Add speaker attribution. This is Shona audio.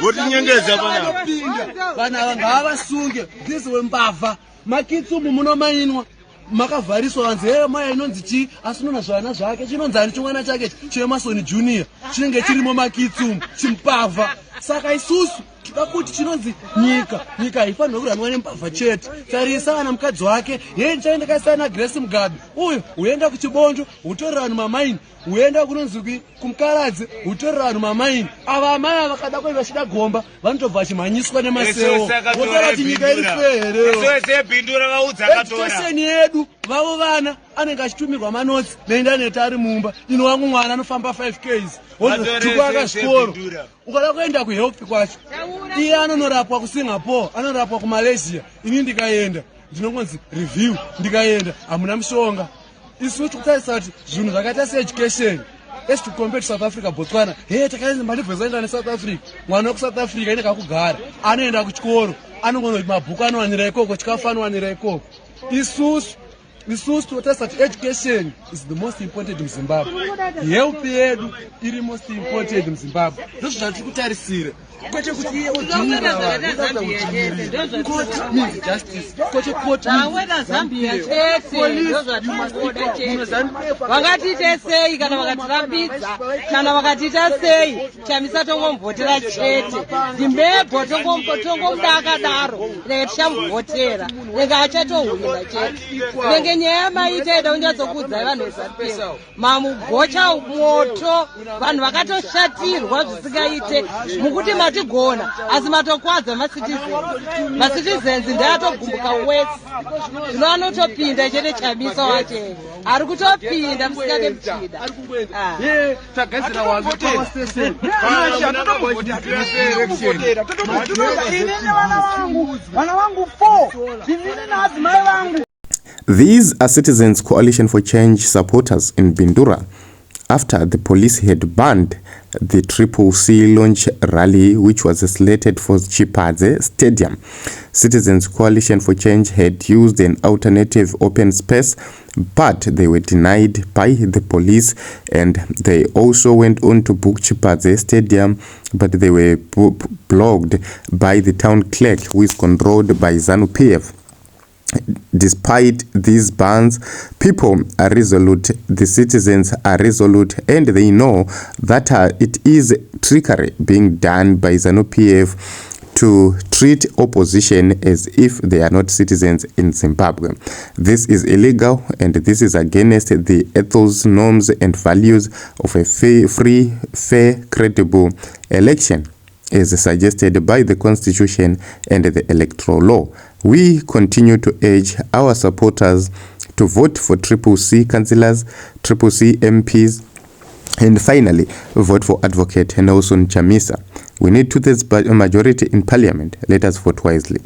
Speaker 1: Wotinyengeza bana ngava sunge this wembava makitsumu munomainwa makavhariswa vanzi mai inonzi chi asinona zvana zvake chinonzani chimwana chake chemasoni junior chinenge chirimo makitsumu chimpavha saka isusu tida kuti chinonzi nyika haifanirwa kuranwa nembavha chete tarisa ana mukadzi wake chaenda kaisana Grace Mugabe uyu uenda kuchibonjo utorera vanhu mamaini uenda kunonzi kumkaradzi utorera vanhu mamaini ava amai vakada kwai vachida gomba vanotobva vachimhanyiswa nemaseo votaura kuti nyika iri education yedu vavo vana anenge achitumirwa manotsi neindaneti ari mumba ino wangu mwana anofamba 5 Ks tukuaka zvikoro ukada kuenda kuhealth kwacho iye anonorapwa kuSingapore anorapwa kuMalaysia ini ndikaenda ndinongonzi review ndikaenda hamuna mushonga isusu tikutarisa kuti zvinhu zvakaita seeducation to compare to South Africa Botswana takaenda malivhesa neSouth Africa mwana wekusouth Africa ine kakugara anoenda kuchikoro anongonzi kuti mabhuku anowanira ikoko chikafu anowanira ikoko isusu totarisa kuti education is the most important in Zimbabwe. Health yedu iri most important in Zimbabwe. Ndozvo zvatiri kutarisira. Kwete kuti iye udzinira vanhu. Court means justice. Kwete court means
Speaker 2: Zambia. Vakatiita sei kana vakatirambidza kana vakatiita sei Chamisa tongomuvhotera chete. Zimbabwe tongomuda akadaro nenge tichamuvhotera nenge achatohwina chete. Nyaya maita ida unyatsokudza vanhu veZANU-PF mamugocha moto vanhu vakatoshatirwa zvisingaite mukuti matigona asi matokwadza macitizens ndeatogumbuka wese zvino anotopinda chete Chamisa wache ari kutopinda musingade muchida
Speaker 1: tagadzira wangu power station
Speaker 3: vana vangu 4 ndivine naadzimai vangu.
Speaker 4: These are Citizens Coalition for Change supporters in Bindura after the police had banned the CCC launch rally which was slated for Chipadze Stadium. Citizens Coalition for Change had used an alternative open space, but they were denied by the police, and they also went on to book Chipadze Stadium, but they were blocked by the town clerk, who is controlled by ZANU-PF. Despite these bans, people are resolute, the citizens are resolute, and they know that it is trickery being done by ZANU-PF to treat opposition as if they are not citizens in Zimbabwe. This is illegal, and this is against the ethos, norms, and values of a free, fair, credible election, as suggested by the Constitution and the Electoral Law. We continue to urge our supporters to vote for CCC councillors, CCC MPs, and finally vote for Advocate Nelson Chamisa. We need 2/3 majority in Parliament. Let us vote wisely.